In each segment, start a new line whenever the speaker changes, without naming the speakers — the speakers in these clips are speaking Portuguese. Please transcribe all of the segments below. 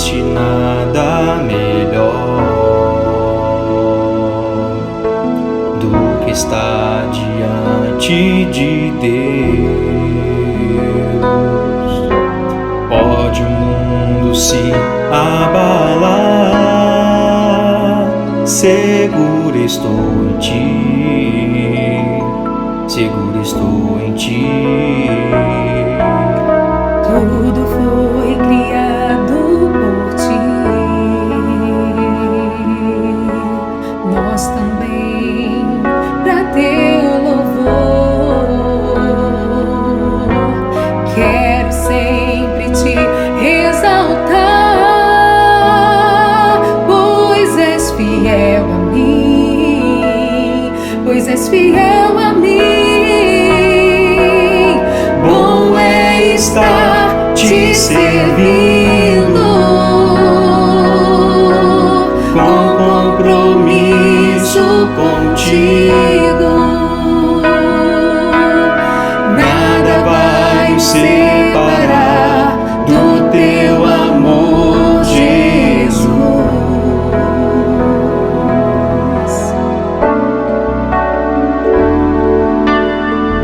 existe nada melhor do que estar diante de Deus. Pode o mundo se abalar, seguro estou em ti, seguro estou em ti.
Tudo foi criado por ti, nós também, para teu louvor. Quero sempre te exaltar, pois és fiel a mim, pois és fiel a mim. Bom é estar te servindo, com compromisso contigo. Nada vai nos separar do teu amor, Jesus.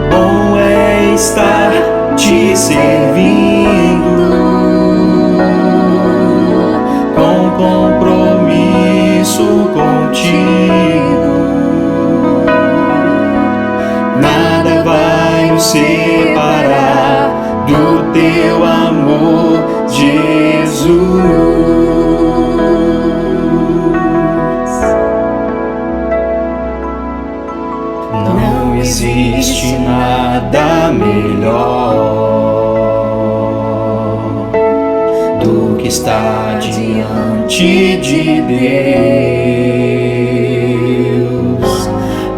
Bom é estar te servindo, com compromisso contigo. Nada vai nos separar do teu amor, Jesus. Não existe nada melhor do que estar diante de Deus.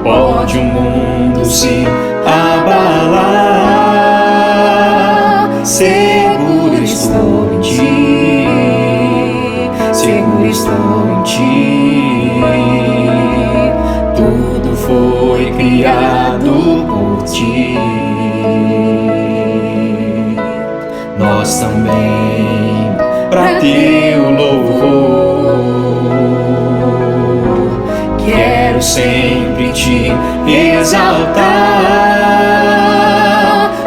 Pode o mundo se abalar, seguro estou em ti, seguro estou em ti. Tudo foi criado por ti, nós também, para teu louvor. Quero sempre te exaltar,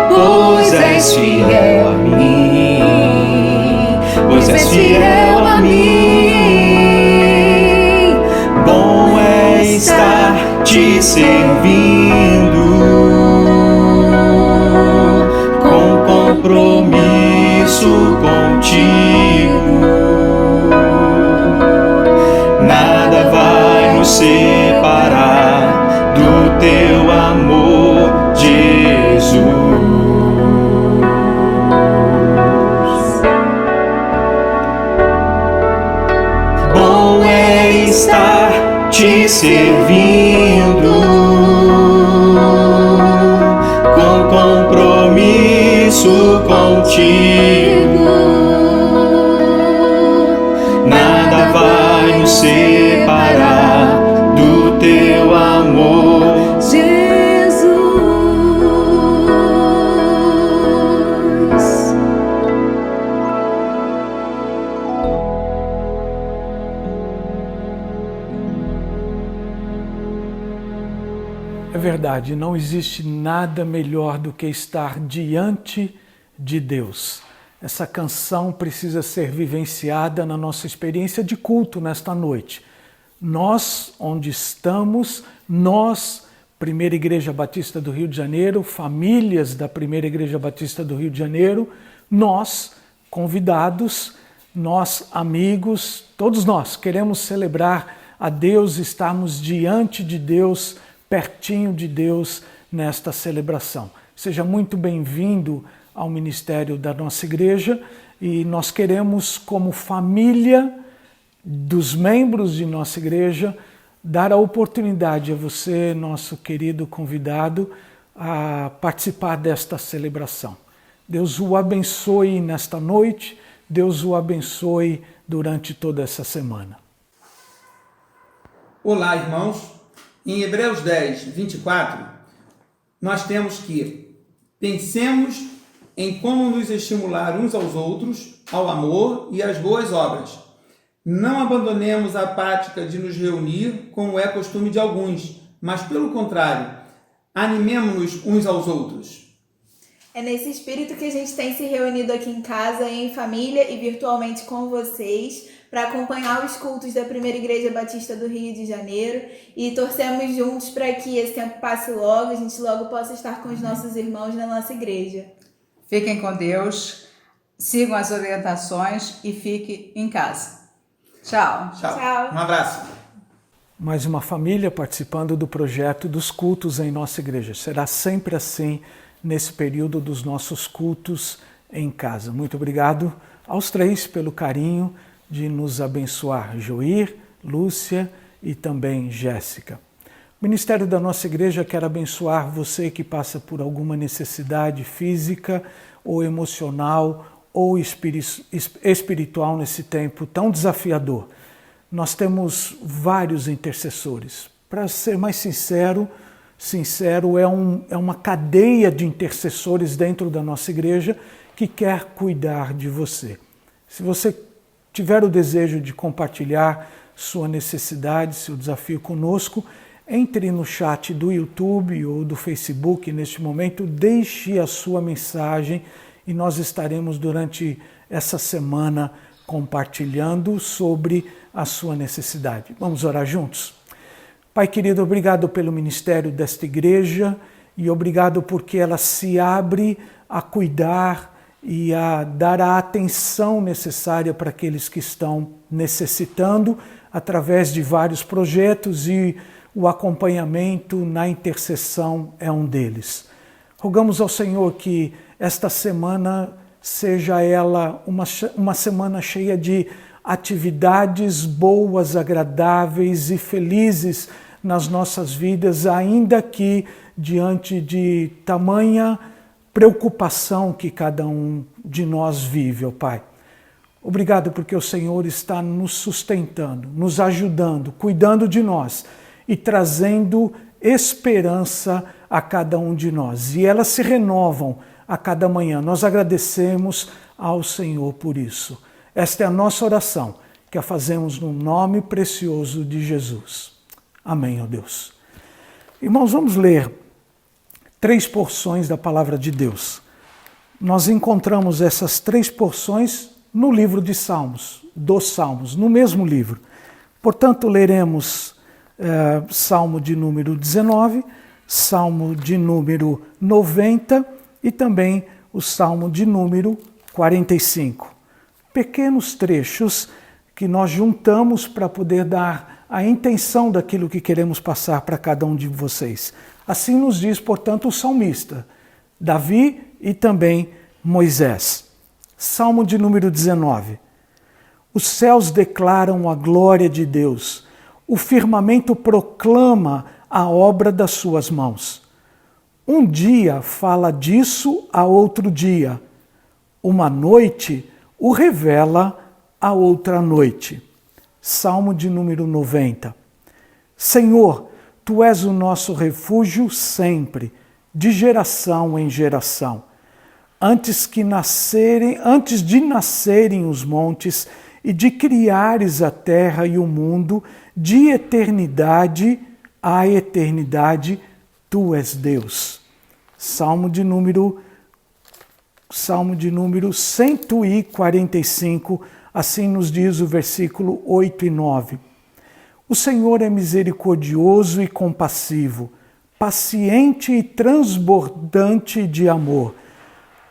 pois és fiel a mim, pois és fiel a mim. Bom é estar te servindo, com compromisso contigo. Nada vai nos separar do teu amor, Jesus. Bom é estar te servindo, com compromisso contigo. Nada vai nos separar do teu amor,
Jesus.
É verdade, não existe nada melhor do que estar diante de Deus. Essa canção precisa ser vivenciada na nossa experiência de culto nesta noite. Nós, onde estamos, nós, Primeira Igreja Batista do Rio de Janeiro, famílias da Primeira Igreja Batista do Rio de Janeiro, nós, convidados, nós, amigos, todos nós queremos celebrar a Deus, estarmos diante de Deus, pertinho de Deus nesta celebração. Seja muito bem-vindo ao ministério da nossa igreja e nós queremos, como família dos membros de nossa igreja, dar a oportunidade a você, nosso querido convidado, a participar desta celebração. Deus o abençoe nesta noite, Deus o abençoe durante toda essa semana.
Olá, irmãos. Em Hebreus 10, 24, nós temos que pensemos em como nos estimular uns aos outros, ao amor e às boas obras. Não abandonemos a prática de nos reunir, como é costume de alguns, mas, pelo contrário, animemo-nos uns aos outros.
É nesse espírito que a gente tem se reunido aqui em casa, em família e virtualmente com vocês, para acompanhar os cultos da Primeira Igreja Batista do Rio de Janeiro, e torcemos juntos para que esse tempo passe logo, a gente logo possa estar com os nossos irmãos na nossa igreja.
Fiquem com Deus, sigam as orientações e fiquem em casa. Tchau.
Tchau.
Um abraço.
Mais uma família participando do projeto dos cultos em nossa igreja. Será sempre assim nesse período dos nossos cultos em casa. Muito obrigado aos três pelo carinho de nos abençoar. Joir, Lúcia e também Jéssica. O ministério da nossa igreja quer abençoar você que passa por alguma necessidade física ou emocional ou espiritual nesse tempo tão desafiador. Nós temos vários intercessores. Para ser mais sincero, é uma cadeia de intercessores dentro da nossa igreja que quer cuidar de você. Se você tiver o desejo de compartilhar sua necessidade, seu desafio conosco, entre no chat do YouTube ou do Facebook neste momento, deixe a sua mensagem e nós estaremos durante essa semana compartilhando sobre a sua necessidade. Vamos orar juntos? Pai querido, obrigado pelo ministério desta igreja e obrigado porque ela se abre a cuidar e a dar a atenção necessária para aqueles que estão necessitando através de vários projetos, e o acompanhamento na intercessão é um deles. Rogamos ao Senhor que esta semana seja ela uma semana cheia de atividades boas, agradáveis e felizes nas nossas vidas, ainda que diante de tamanha preocupação que cada um de nós vive, ó Pai. Obrigado porque o Senhor está nos sustentando, nos ajudando, cuidando de nós e trazendo esperança a cada um de nós. E elas se renovam a cada manhã. Nós agradecemos ao Senhor por isso. Esta é a nossa oração, que a fazemos no nome precioso de Jesus. Amém, ó Deus. Irmãos, vamos ler 3 porções da palavra de Deus. Nós encontramos essas 3 porções no livro de Salmos, dos Salmos, no mesmo livro. Portanto, leremos Salmo de número 19, Salmo de número 90 e também o Salmo de número 45. Pequenos trechos que nós juntamos para poder dar a intenção daquilo que queremos passar para cada um de vocês. Assim nos diz, portanto, o salmista, Davi e também Moisés. Salmo de número 19. Os céus declaram a glória de Deus, o firmamento proclama a obra das suas mãos. Um dia fala disso a outro dia, uma noite o revela a outra noite. Salmo de número 90. Senhor, Tu és o nosso refúgio sempre, de geração em geração. Antes de nascerem os montes e de criares a terra e o mundo, de eternidade a eternidade, Tu és Deus. Salmo de número 145, assim nos diz o versículo 8 e 9. O Senhor é misericordioso e compassivo, paciente e transbordante de amor.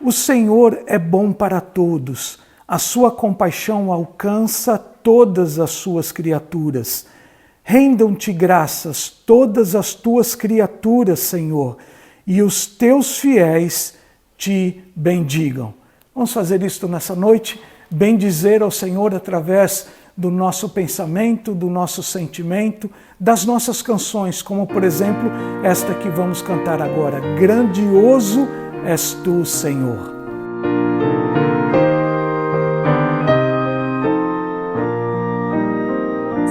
O Senhor é bom para todos, a sua compaixão alcança todas as suas criaturas. Rendam-te graças todas as tuas criaturas, Senhor, e os teus fiéis te bendigam. Vamos fazer isto nessa noite, bendizer ao Senhor através do nosso pensamento, do nosso sentimento, das nossas canções, como por exemplo esta que vamos cantar agora. Grandioso és tu, Senhor.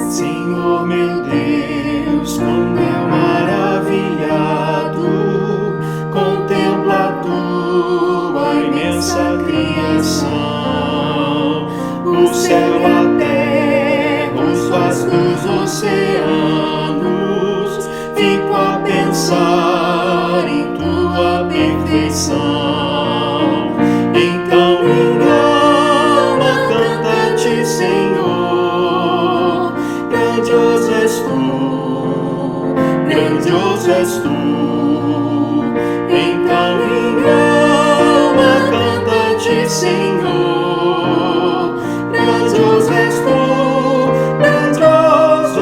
Senhor meu Deus, como é maravilhado, contempla a tua imensidão. céu, a terra, os vastos oceanos, fico a pensar em tua perfeição. Então minha alma canta-te, Senhor, grandioso és tu, grandioso és tu. Então minha alma canta-te, Senhor, grandioso és tu, grandioso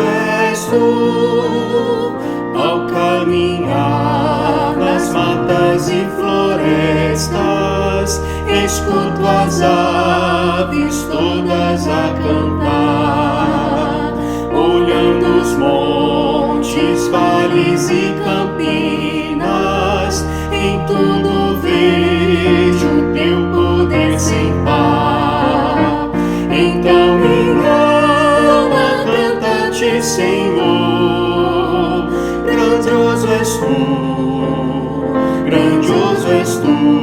és tu. Ao caminhar nas matas e florestas, escuto as aves todas a cantar, olhando os montes, vales e campinas, em tudo vejo teu poder sem par. Então minha alma canta-te, Senhor, grandioso és tu, grandioso és tu.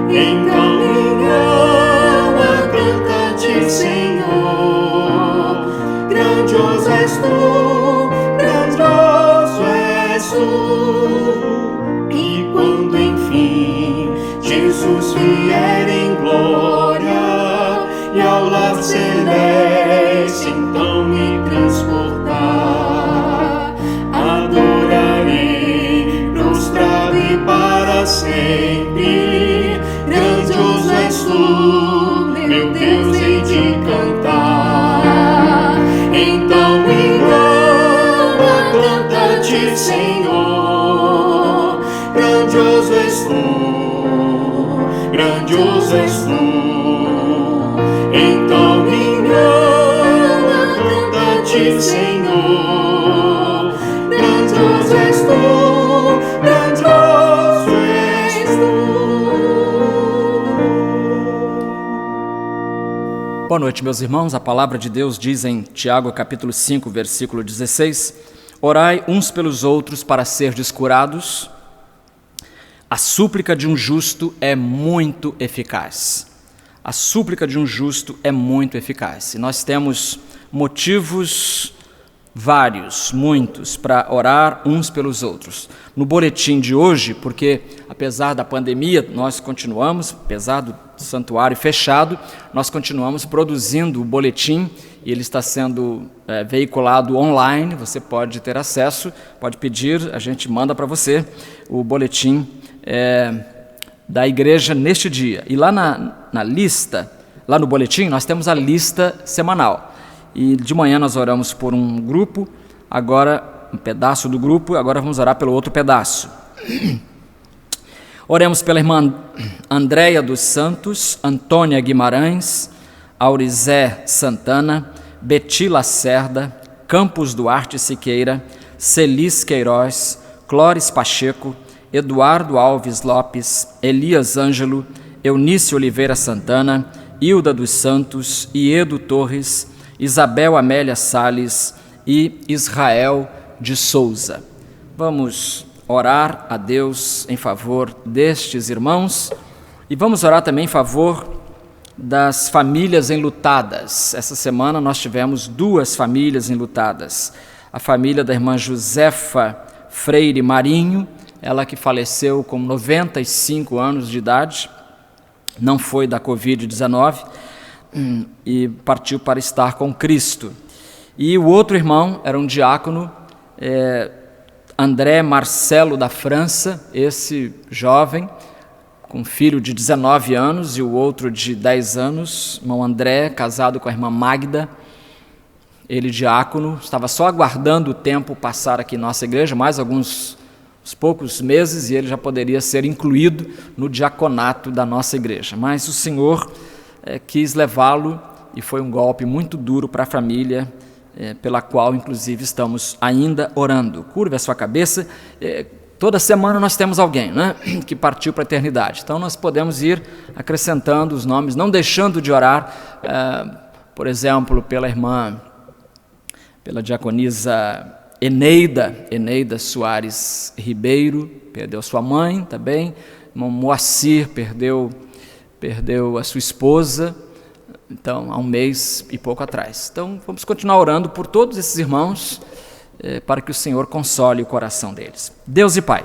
Então minha alma canta-te, Senhor, grandioso és tu, grandioso és tu. E quando enfim Jesus vier em glória e ao lar celeste então me transportar, adorarei prostrado e para sempre. Grandioso és tu, meu Deus, hei de cantar. Então minha alma canta-te, Senhor, grandioso és tu, grandioso és tu. Então minha alma canta-te, Senhor, grandioso és tu, grandioso és tu.
Boa noite, meus irmãos. A palavra de Deus diz em Tiago, capítulo 5, versículo 16: Orai uns pelos outros para serdes curados. A súplica de um justo é muito eficaz. A súplica de um justo é muito eficaz. E nós temos motivos vários, muitos, para orar uns pelos outros. No boletim de hoje, porque apesar da pandemia, nós continuamos, apesar do santuário fechado, nós continuamos produzindo o boletim e ele está sendo veiculado online. Você pode ter acesso, pode pedir, a gente manda para você o boletim da igreja neste dia. E lá na lista, lá no boletim, nós temos a lista semanal. E de manhã nós oramos por um grupo, agora um pedaço do grupo, agora vamos orar pelo outro pedaço. Oremos pela irmã Andréia dos Santos, Antônia Guimarães, Aurizé Santana, Beti Lacerda, Campos Duarte Siqueira, Celis Queiroz, Clóris Pacheco, Eduardo Alves Lopes, Elias Ângelo, Eunice Oliveira Santana, Hilda dos Santos, Iedo Torres, Isabel Amélia Salles e Israel de Souza. Vamos orar a Deus em favor destes irmãos e vamos orar também em favor das famílias enlutadas. Essa semana nós tivemos 2 famílias enlutadas. A família da irmã Josefa Freire Marinho, ela que faleceu com 95 anos de idade, não foi da Covid-19, e partiu para estar com Cristo. E o outro irmão era um diácono, André Marcelo da França, esse jovem, com um filho de 19 anos e o outro de 10 anos, irmão André, casado com a irmã Magda, ele diácono, estava só aguardando o tempo passar aqui em nossa igreja, mais uns poucos meses, e ele já poderia ser incluído no diaconato da nossa igreja. Mas o Senhor quis levá-lo e foi um golpe muito duro para a família, pela qual, inclusive, estamos ainda orando. Curve a sua cabeça. Toda semana nós temos alguém, né, que partiu para a eternidade. Então, nós podemos ir acrescentando os nomes, não deixando de orar, por exemplo, pela irmã, pela diaconisa Eneida Soares Ribeiro, perdeu sua mãe também. Irmão Moacir perdeu a sua esposa, Então, há um mês e pouco atrás. Então, vamos continuar orando por todos esses irmãos, para que o Senhor console o coração deles. Deus e Pai,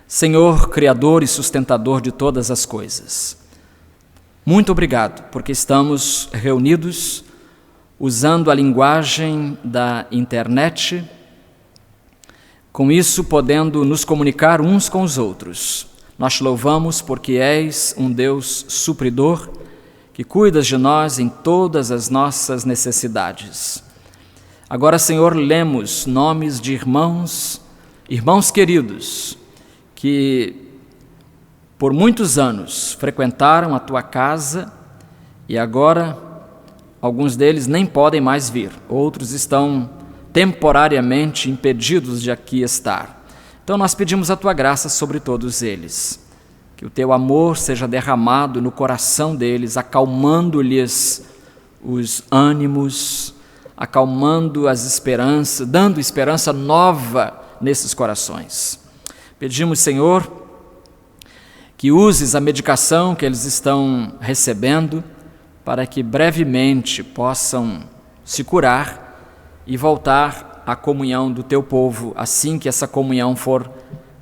Senhor, Criador e sustentador de todas as coisas, muito obrigado, porque estamos reunidos usando a linguagem da internet, com isso podendo nos comunicar uns com os outros. Nós te louvamos porque és um Deus supridor, que cuidas de nós em todas as nossas necessidades. Agora, Senhor, lemos nomes de irmãos queridos, que por muitos anos frequentaram a Tua casa e agora alguns deles nem podem mais vir, outros estão temporariamente impedidos de aqui estar. Então nós pedimos a Tua graça sobre todos eles, que o Teu amor seja derramado no coração deles, acalmando-lhes os ânimos, acalmando as esperanças, dando esperança nova nesses corações. Pedimos, Senhor, que uses a medicação que eles estão recebendo para que brevemente possam se curar e voltar à comunhão do Teu povo, assim que essa comunhão for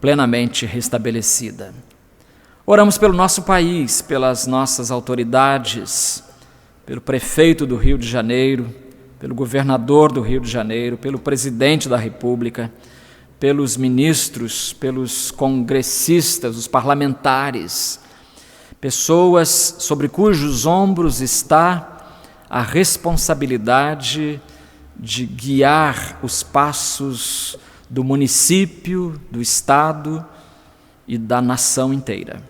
plenamente restabelecida. Oramos pelo nosso país, pelas nossas autoridades, pelo prefeito do Rio de Janeiro, pelo governador do Rio de Janeiro, pelo presidente da República, pelos ministros, pelos congressistas, os parlamentares, pessoas sobre cujos ombros está a responsabilidade de guiar os passos do município, do estado e da nação inteira.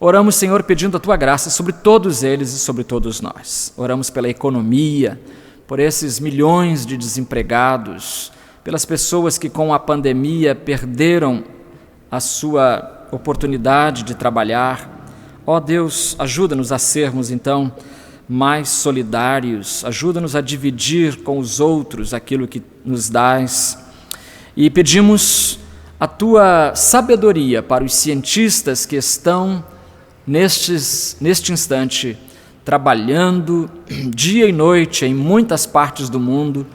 Oramos, Senhor, pedindo a Tua graça sobre todos eles e sobre todos nós. Oramos pela economia, por esses milhões de desempregados, pelas pessoas que com a pandemia perderam a sua oportunidade de trabalhar. Ó Deus, ajuda-nos a sermos, então, mais solidários, ajuda-nos a dividir com os outros aquilo que nos dás. E pedimos a Tua sabedoria para os cientistas que estão neste instante trabalhando dia e noite em muitas partes do mundo,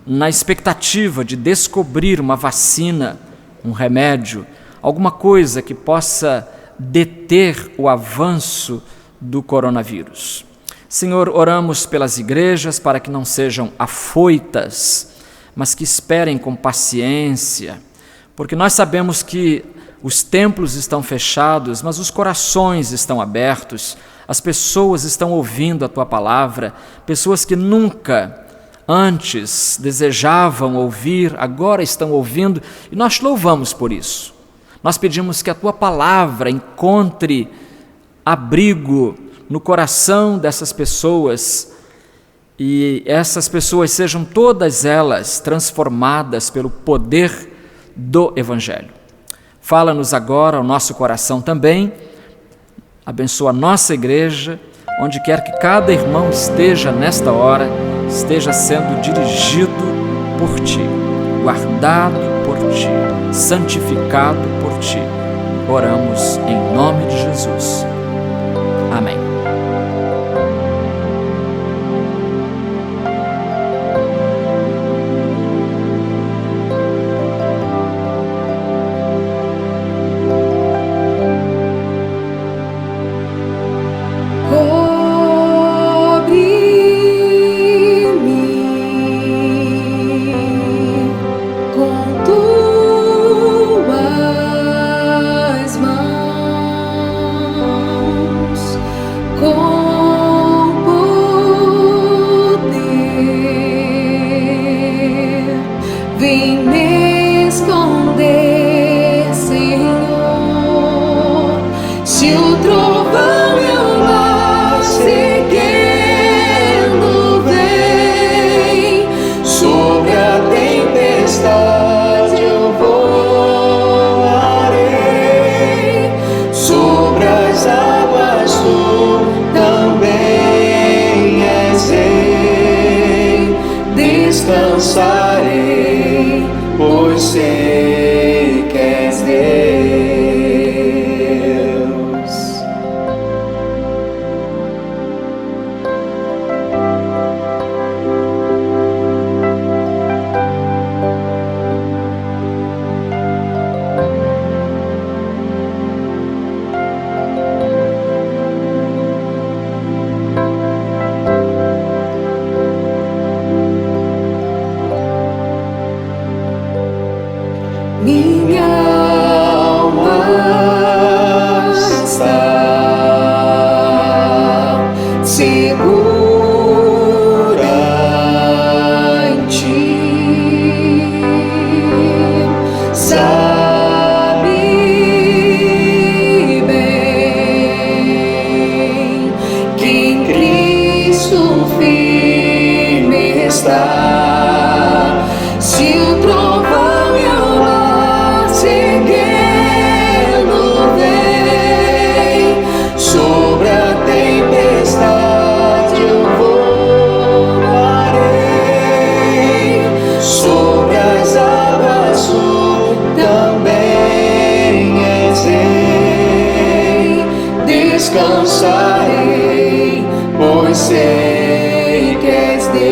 na expectativa de descobrir uma vacina, um remédio, alguma coisa que possa deter o avanço do coronavírus. Senhor, oramos pelas igrejas para que não sejam afoitas, mas que esperem com paciência, porque nós sabemos que os templos estão fechados, mas os corações estão abertos, as pessoas estão ouvindo a Tua palavra, pessoas que nunca antes desejavam ouvir, agora estão ouvindo, e nós te louvamos por isso. Nós pedimos que a Tua palavra encontre abrigo no coração dessas pessoas e essas pessoas sejam todas elas transformadas pelo poder do Evangelho. Fala-nos agora ao nosso coração também, abençoa a nossa igreja, onde quer que cada irmão esteja nesta hora, esteja sendo dirigido por Ti, guardado por Ti, santificado por Ti. Oramos em nome de Jesus. Amém.
Descansarei, pois sei que és Deus. tempestade, se o trovão e o mar seguindo vem, sobre a tempestade eu voarei, sobre as águas tu também és rei, descansarei, pois sei que és Deus.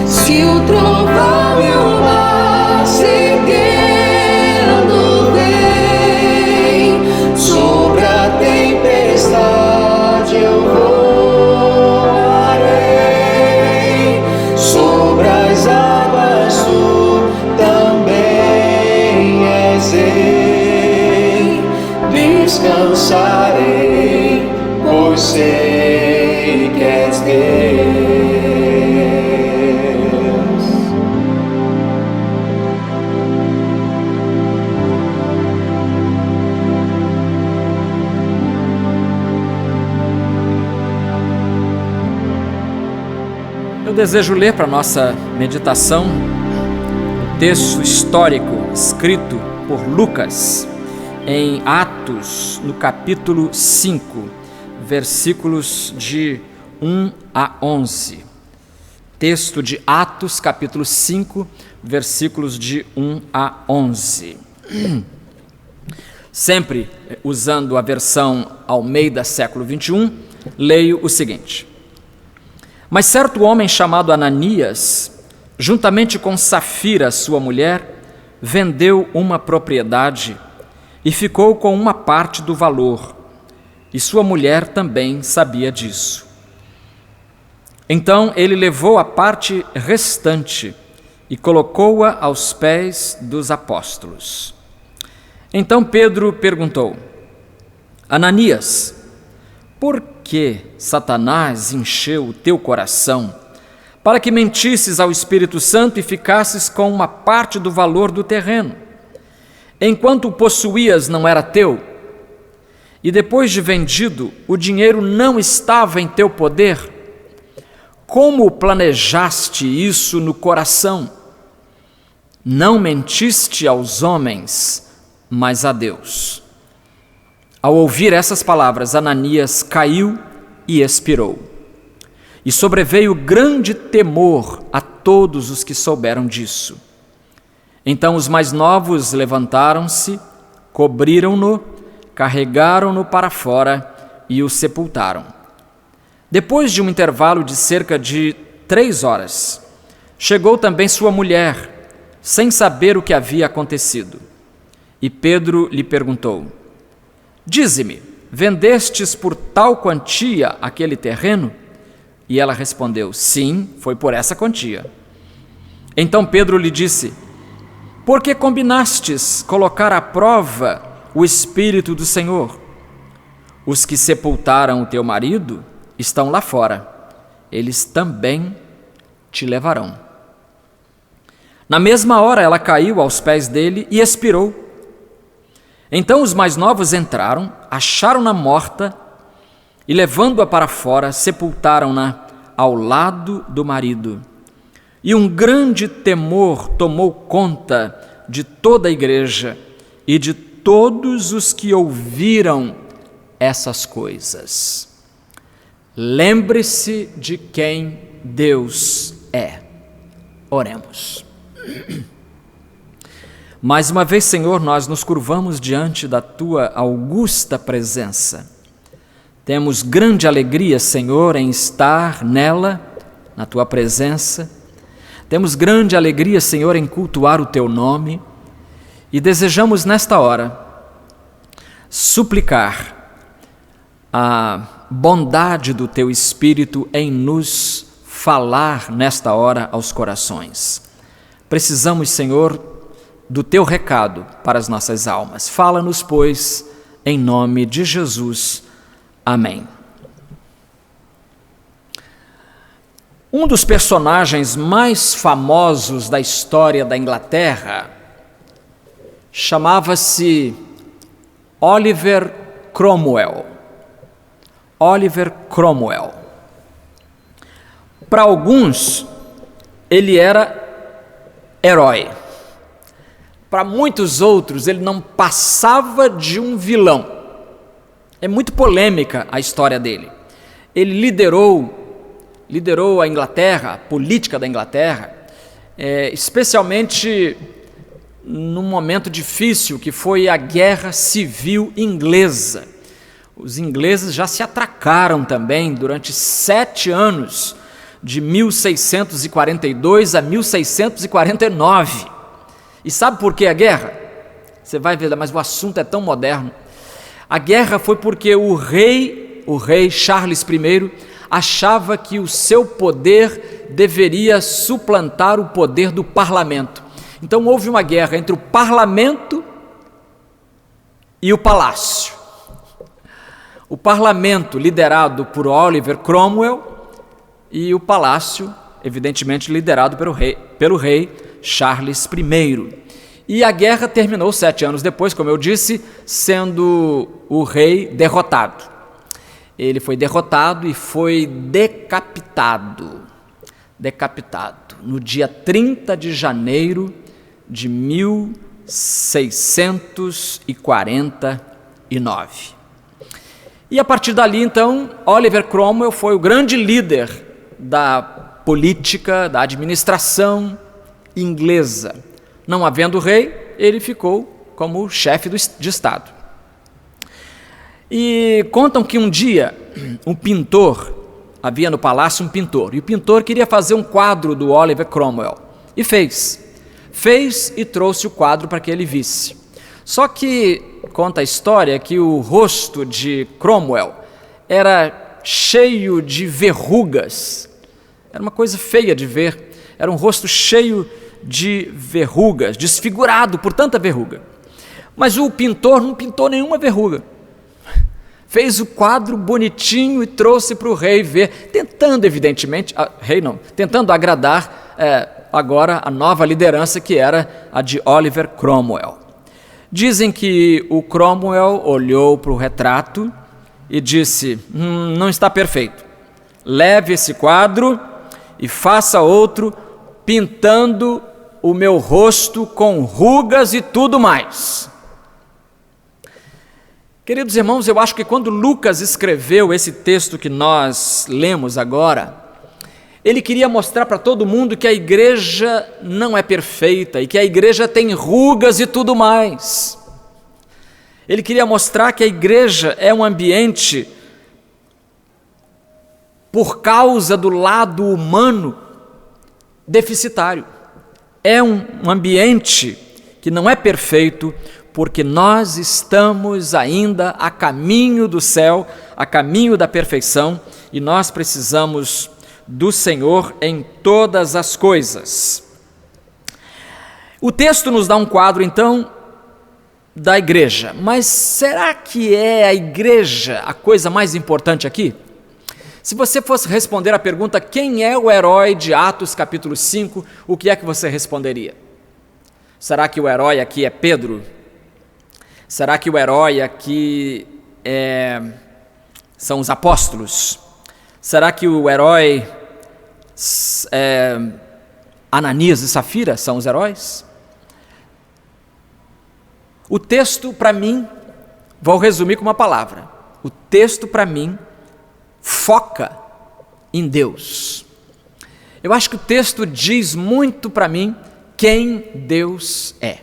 Se o trovão e o mar seguindo vem, sobre a tempestade eu voarei, sobre as águas tu também és rei, descansarei, pois sei que és Deus.
Eu desejo ler para a nossa meditação o texto histórico escrito por Lucas em Atos, no capítulo 5, versículos de 1 a 11. Texto de Atos, capítulo 5, versículos de 1 a 11. Sempre usando a versão Almeida, século 21, leio o seguinte: Mas certo homem chamado Ananias, juntamente com Safira, sua mulher, vendeu uma propriedade e ficou com uma parte do valor, e sua mulher também sabia disso. Então ele levou a parte restante e colocou-a aos pés dos apóstolos. Então Pedro perguntou: Ananias, por que Satanás encheu o teu coração para que mentisses ao Espírito Santo e ficasses com uma parte do valor do terreno, enquanto o possuías não era teu? E depois de vendido, o dinheiro não estava em teu poder? Como planejaste isso no coração? Não mentiste aos homens, mas a Deus. Ao ouvir essas palavras, Ananias caiu e expirou. E sobreveio grande temor a todos os que souberam disso. Então os mais novos levantaram-se, cobriram-no, carregaram-no para fora e o sepultaram. Depois de um intervalo de cerca de 3 horas, chegou também sua mulher, sem saber o que havia acontecido. E Pedro lhe perguntou: Dize-me, vendestes por tal quantia aquele terreno? E ela respondeu: Sim, foi por essa quantia. Então Pedro lhe disse: Por que combinastes colocar à prova o Espírito do Senhor? Os que sepultaram o teu marido estão lá fora, eles também te levarão. Na mesma hora ela caiu aos pés dele e expirou. Então os mais novos entraram, acharam-na morta e, levando-a para fora, sepultaram-na ao lado do marido. E um grande temor tomou conta de toda a igreja e de todos os que ouviram essas coisas. Lembre-se de quem Deus é. Oremos. Mais uma vez, Senhor, nós nos curvamos diante da Tua augusta presença. Temos grande alegria, Senhor, em estar nela, na Tua presença. Temos grande alegria, Senhor, em cultuar o Teu nome. E desejamos nesta hora suplicar a bondade do Teu Espírito em nos falar nesta hora aos corações. Precisamos, Senhor, do Teu recado para as nossas almas. Fala-nos, pois, em nome de Jesus. Amém. Um dos personagens mais famosos da história da Inglaterra chamava-se Oliver Cromwell. Oliver Cromwell. Para alguns, ele era herói. Para muitos outros, ele não passava de um vilão. É muito polêmica a história dele. Ele liderou a Inglaterra, a política da Inglaterra, especialmente num momento difícil que foi a Guerra Civil Inglesa. Os ingleses já se atracaram também durante 7 anos, de 1642 a 1649. E sabe por que a guerra? Você vai ver, mas o assunto é tão moderno. A guerra foi porque o rei Charles I achava que o seu poder deveria suplantar o poder do parlamento. Então houve uma guerra entre o parlamento e o palácio. O parlamento liderado por Oliver Cromwell e o palácio, evidentemente, liderado pelo rei Charles I. E a guerra terminou 7 anos depois, como eu disse, sendo o rei derrotado. Ele foi derrotado e foi decapitado no dia 30 de janeiro de 1649. E a partir dali, então, Oliver Cromwell foi o grande líder da política, da administração inglesa. Não havendo rei, ele ficou como chefe de Estado. E contam que um dia havia no palácio um pintor, e o pintor queria fazer um quadro do Oliver Cromwell, e fez e trouxe o quadro para que ele visse. Só que conta a história que o rosto de Cromwell era cheio de verrugas, era uma coisa feia de ver, era um rosto cheio de verrugas, desfigurado por tanta verruga. Mas o pintor não pintou nenhuma verruga. Fez o quadro bonitinho e trouxe para o rei ver, tentando evidentemente, tentando agradar agora a nova liderança que era a de Oliver Cromwell. Dizem que o Cromwell olhou para o retrato e disse, não está perfeito, leve esse quadro e faça outro pintando o meu rosto com rugas e tudo mais. Queridos irmãos, eu acho que quando Lucas escreveu esse texto que nós lemos agora, ele queria mostrar para todo mundo que a igreja não é perfeita e que a igreja tem rugas e tudo mais. Ele queria mostrar que a igreja é um ambiente, por causa do lado humano, deficitário. É um ambiente que não é perfeito, porque nós estamos ainda a caminho do céu, a caminho da perfeição, e nós precisamos do Senhor em todas as coisas. O texto nos dá um quadro, então, da igreja. Mas será que é a igreja a coisa mais importante aqui? Se você fosse responder a pergunta, quem é o herói de Atos capítulo 5, o que é que você responderia? Será que o herói aqui é Pedro? Será que o herói aqui são os apóstolos? Será que o herói Ananias e Safira são os heróis? O texto, para mim, vou resumir com uma palavra. O texto, para mim, foca em Deus. Eu acho que o texto diz muito para mim quem Deus é.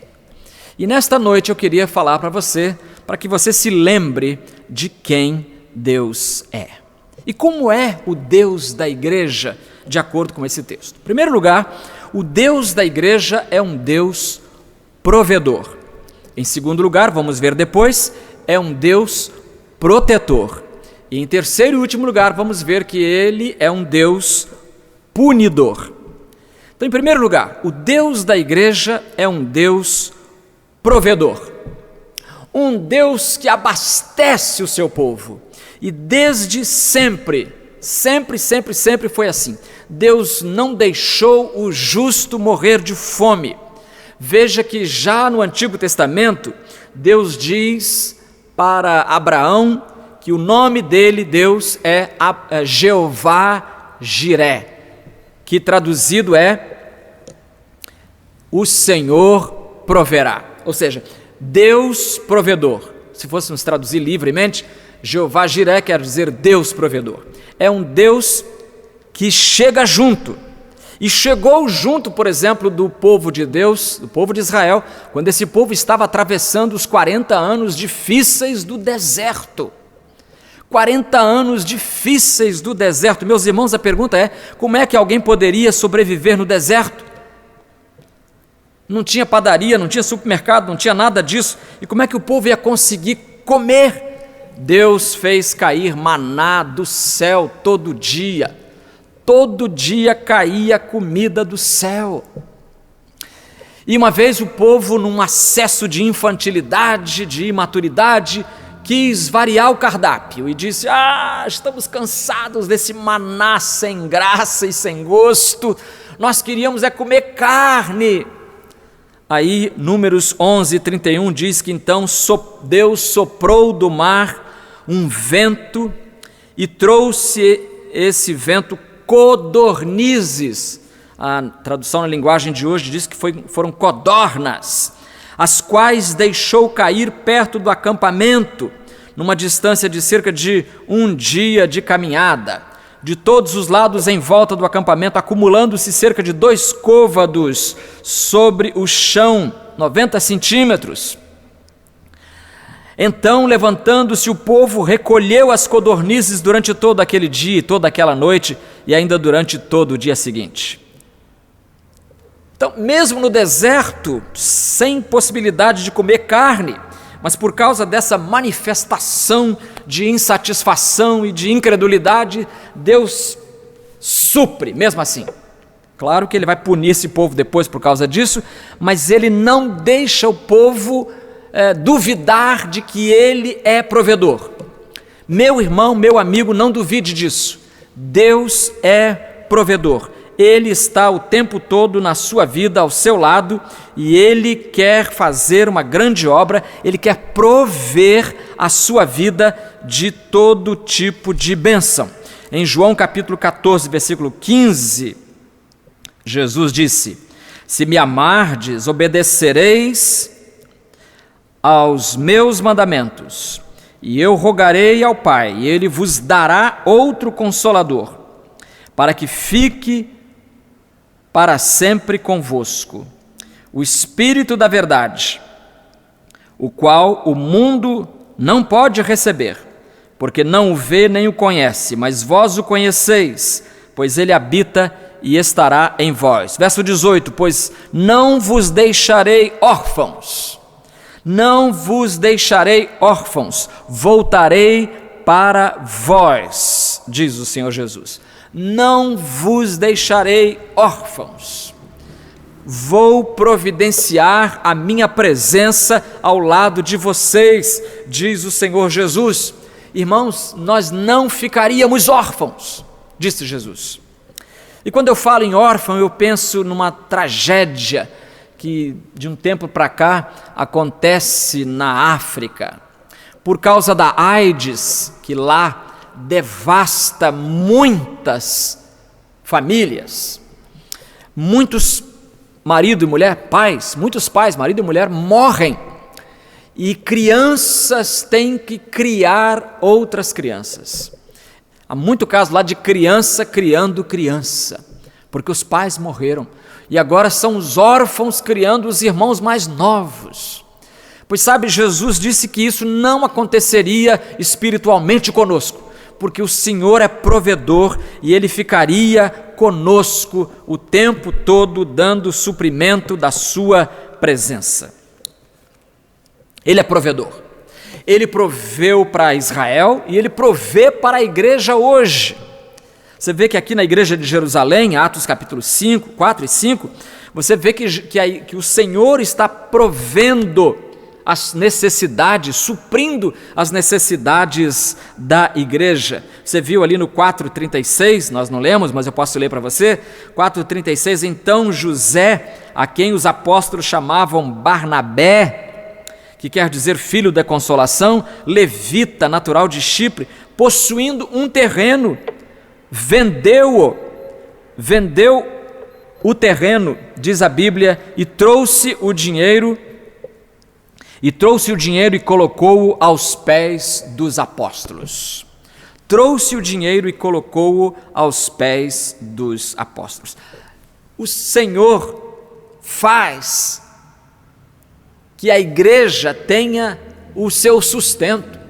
E nesta noite eu queria falar para você, para que você se lembre de quem Deus é. E como é o Deus da igreja, de acordo com esse texto? Em primeiro lugar, o Deus da igreja é um Deus provedor. Em segundo lugar, vamos ver depois, é um Deus protetor. E em terceiro e último lugar, vamos ver que ele é um Deus punidor. Então, em primeiro lugar, o Deus da igreja é um Deus provedor. Um Deus que abastece o seu povo. E desde sempre foi assim. Deus não deixou o justo morrer de fome. Veja que já no Antigo Testamento, Deus diz para Abraão que o nome dele, Deus, é Jeová Jiré, que traduzido é o Senhor proverá. Ou seja, Deus provedor. Se fôssemos traduzir livremente, Jeová Jiré quer dizer Deus provedor. É um Deus que chega junto. E chegou junto, por exemplo, do povo de Deus, do povo de Israel, quando esse povo estava atravessando os 40 anos difíceis do deserto. 40 anos difíceis do deserto. Meus irmãos, a pergunta é: como é que alguém poderia sobreviver no deserto? Não tinha padaria, não tinha supermercado, não tinha nada disso. E como é que o povo ia conseguir comer? Deus fez cair maná do céu todo dia. Todo dia caía comida do céu. E uma vez o povo, num acesso de infantilidade, de imaturidade, quis variar o cardápio e disse: estamos cansados desse maná sem graça e sem gosto, nós queríamos comer carne. Aí Números 11:31 diz que então Deus soprou do mar um vento e trouxe esse vento codornizes. A tradução na linguagem de hoje diz que foram codornas, as quais deixou cair perto do acampamento, numa distância de cerca de 1 dia de caminhada, de todos os lados em volta do acampamento, acumulando-se cerca de 2 côvados sobre o chão, 90 centímetros. Então, levantando-se o povo, recolheu as codornizes durante todo aquele dia e toda aquela noite, e ainda durante todo o dia seguinte. Então, mesmo no deserto, sem possibilidade de comer carne, mas por causa dessa manifestação de insatisfação e de incredulidade, Deus supre, mesmo assim. Claro que ele vai punir esse povo depois por causa disso, mas ele não deixa o povo duvidar de que ele é provedor. Meu irmão, meu amigo, não duvide disso. Deus é provedor. Ele está o tempo todo na sua vida, ao seu lado, e Ele quer fazer uma grande obra, Ele quer prover a sua vida de todo tipo de bênção. Em João capítulo 14, versículo 15, Jesus disse: se me amardes, obedecereis aos meus mandamentos, e eu rogarei ao Pai, e Ele vos dará outro Consolador, para que fique para sempre convosco, o Espírito da verdade, o qual o mundo não pode receber, porque não o vê nem o conhece, mas vós o conheceis, pois ele habita e estará em vós. Verso 18, pois não vos deixarei órfãos, não vos deixarei órfãos, voltarei para vós, diz o Senhor Jesus. Não vos deixarei órfãos, vou providenciar a minha presença ao lado de vocês, diz o Senhor Jesus. Irmãos, nós não ficaríamos órfãos, disse Jesus. E quando eu falo em órfão, eu penso numa tragédia que de um tempo para cá acontece na África, por causa da AIDS, que lá devasta muitas famílias. Muitos marido e mulher, muitos pais, marido e mulher morrem, e crianças têm que criar outras crianças. Há muito caso lá de criança criando criança, porque os pais morreram, e agora são os órfãos criando os irmãos mais novos. Pois sabe, Jesus disse que isso não aconteceria espiritualmente conosco, porque o Senhor é provedor e Ele ficaria conosco o tempo todo, dando suprimento da sua presença. Ele é provedor. Ele proveu para Israel e Ele provê para a igreja hoje. Você vê que aqui na igreja de Jerusalém, Atos capítulo 5, 4 e 5, você vê que o Senhor está provendo as necessidades, suprindo as necessidades da igreja. Você viu ali no 4,36, nós não lemos, mas eu posso ler para você, 4,36, então José, a quem os apóstolos chamavam Barnabé, que quer dizer filho da consolação, levita, natural de Chipre, possuindo um terreno, vendeu o terreno, diz a Bíblia, e trouxe o dinheiro e colocou-o aos pés dos apóstolos. Trouxe o dinheiro e colocou-o aos pés dos apóstolos. O Senhor faz que a igreja tenha o seu sustento,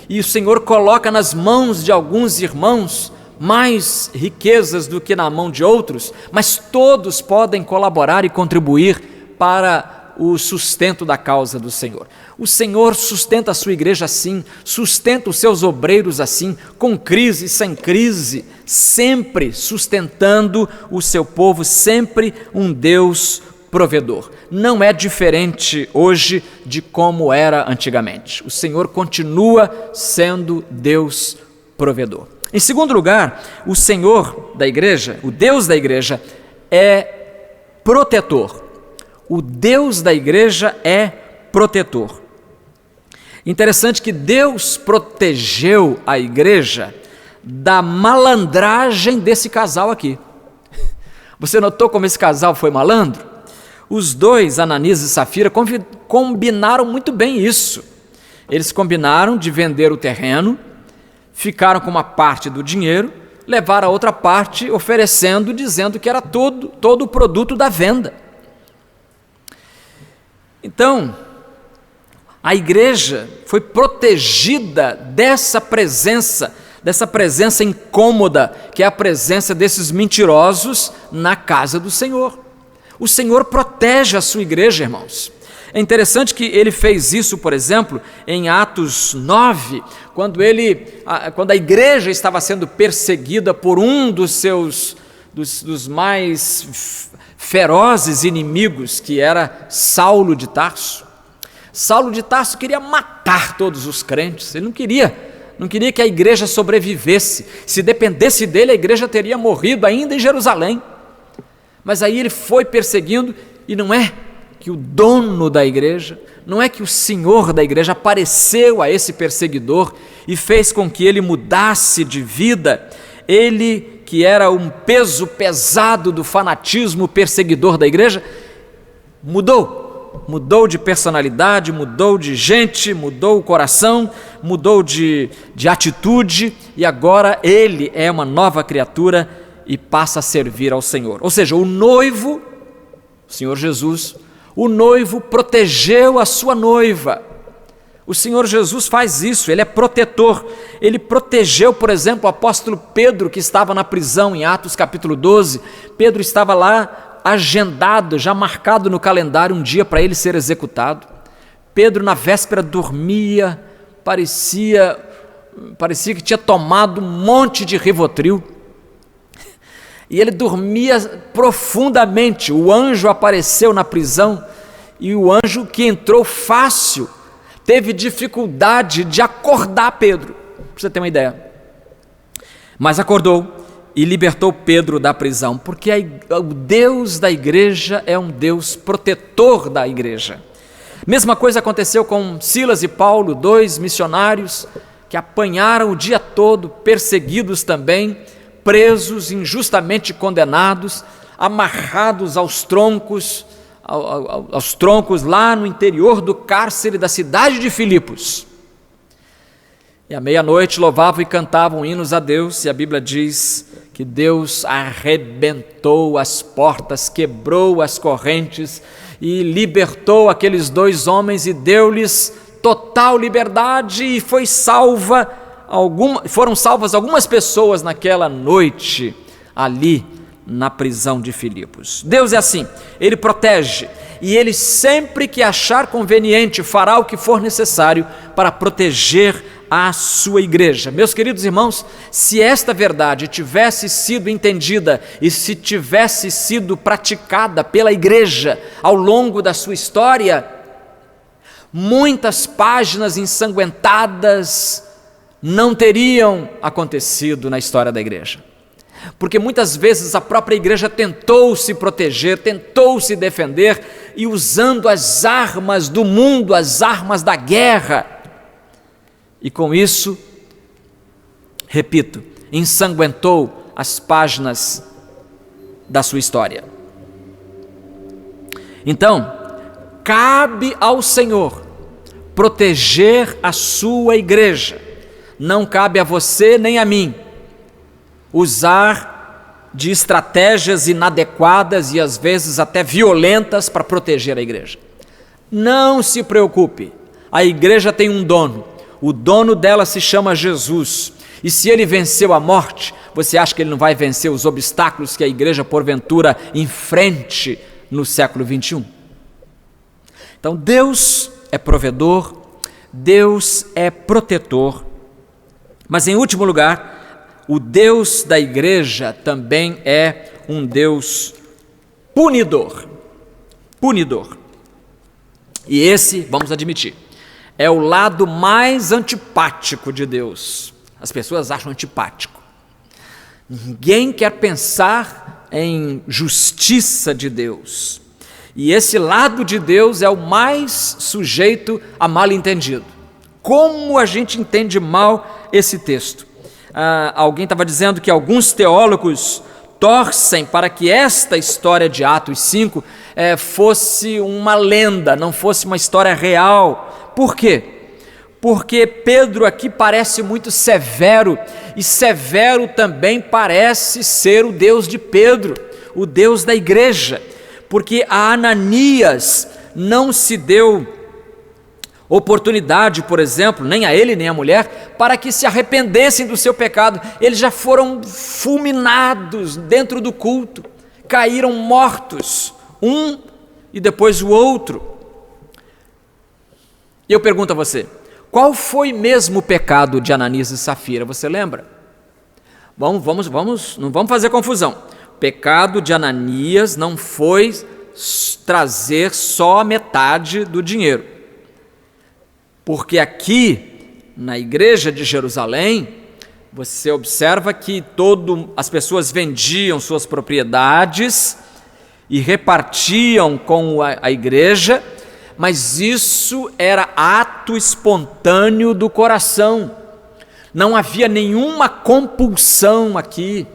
e o Senhor coloca nas mãos de alguns irmãos mais riquezas do que na mão de outros, mas todos podem colaborar e contribuir para o sustento da causa do Senhor. O Senhor sustenta a sua igreja assim, sustenta os seus obreiros assim, com crise e sem crise, sempre sustentando o seu povo, sempre um Deus provedor. Não é diferente hoje de como era antigamente. O Senhor continua sendo Deus provedor. Em segundo lugar, o Senhor da igreja, o Deus da igreja, é protetor. O Deus da igreja é protetor. Interessante que Deus protegeu a igreja da malandragem desse casal aqui. Você notou como esse casal foi malandro? Os dois, Ananias e Safira, combinaram muito bem isso. Eles combinaram de vender o terreno, ficaram com uma parte do dinheiro, levaram a outra parte oferecendo, dizendo que era todo o produto da venda. Então, a igreja foi protegida dessa presença incômoda, que é a presença desses mentirosos na casa do Senhor. O Senhor protege a sua igreja, irmãos. É interessante que ele fez isso, por exemplo, em Atos 9, quando a igreja estava sendo perseguida por um dos mais ferozes inimigos, que era Saulo de Tarso. Saulo de Tarso queria matar todos os crentes, ele não queria que a igreja sobrevivesse. Se dependesse dele, a igreja teria morrido ainda em Jerusalém. Mas aí ele foi perseguindo, e não é que o dono da igreja, não é que o Senhor da igreja apareceu a esse perseguidor e fez com que ele mudasse de vida. Ele, que era um peso pesado do fanatismo perseguidor da igreja, mudou de personalidade, mudou de gente, mudou o coração, mudou de atitude, e agora ele é uma nova criatura e passa a servir ao Senhor. Ou seja, o noivo, o Senhor Jesus, o noivo protegeu a sua noiva. O Senhor Jesus faz isso, ele é protetor. Ele protegeu, por exemplo, o apóstolo Pedro, que estava na prisão em Atos capítulo 12. Pedro estava lá agendado, já marcado no calendário um dia para ele ser executado. Pedro na véspera dormia, parecia que tinha tomado um monte de Rivotril. E ele dormia profundamente. O anjo apareceu na prisão, e o anjo, que entrou fácil, teve dificuldade de acordar Pedro, para você ter uma ideia. Mas acordou e libertou Pedro da prisão, porque o Deus da igreja é um Deus protetor da igreja. Mesma coisa aconteceu com Silas e Paulo, dois missionários que apanharam o dia todo, perseguidos também, presos, injustamente condenados, amarrados aos troncos lá no interior do cárcere da cidade de Filipos. E à meia-noite louvavam e cantavam hinos a Deus, e a Bíblia diz que Deus arrebentou as portas, quebrou as correntes e libertou aqueles dois homens e deu-lhes total liberdade, e foram salvas algumas pessoas naquela noite ali na prisão de Filipos. Deus é assim, ele protege, e ele sempre que achar conveniente fará o que for necessário para proteger a sua igreja. Meus queridos irmãos, se esta verdade tivesse sido entendida e se tivesse sido praticada pela igreja ao longo da sua história, muitas páginas ensanguentadas não teriam acontecido na história da igreja. Porque muitas vezes a própria igreja tentou se proteger, tentou se defender, e usando as armas do mundo, as armas da guerra, e com isso, repito, ensanguentou as páginas da sua história. Então, cabe ao Senhor proteger a sua igreja, não cabe a você nem a mim usar de estratégias inadequadas e às vezes até violentas para proteger a igreja. Não se preocupe, a igreja tem um dono, o dono dela se chama Jesus, e se ele venceu a morte, você acha que ele não vai vencer os obstáculos que a igreja porventura enfrente no século 21? Então Deus é provedor, Deus é protetor, mas em último lugar, o Deus da igreja também é um Deus punidor. Punidor. E esse, vamos admitir, é o lado mais antipático de Deus. As pessoas acham antipático. Ninguém quer pensar em justiça de Deus. E esse lado de Deus é o mais sujeito a mal-entendido. Como a gente entende mal esse texto? Alguém estava dizendo que alguns teólogos torcem para que esta história de Atos 5 fosse uma lenda, não fosse uma história real. Por quê? Porque Pedro aqui parece muito severo, e severo também parece ser o Deus de Pedro, o Deus da igreja, porque a Ananias não se deu oportunidade, por exemplo, nem a ele nem a mulher, para que se arrependessem do seu pecado. Eles já foram fulminados dentro do culto, caíram mortos, um e depois o outro. E eu pergunto a você, qual foi mesmo o pecado de Ananias e Safira? Você lembra? Bom, não vamos fazer confusão. O pecado de Ananias não foi trazer só a metade do dinheiro. Porque aqui, na igreja de Jerusalém, você observa que as pessoas vendiam suas propriedades e repartiam com a igreja, mas isso era ato espontâneo do coração. Não havia nenhuma compulsão aqui.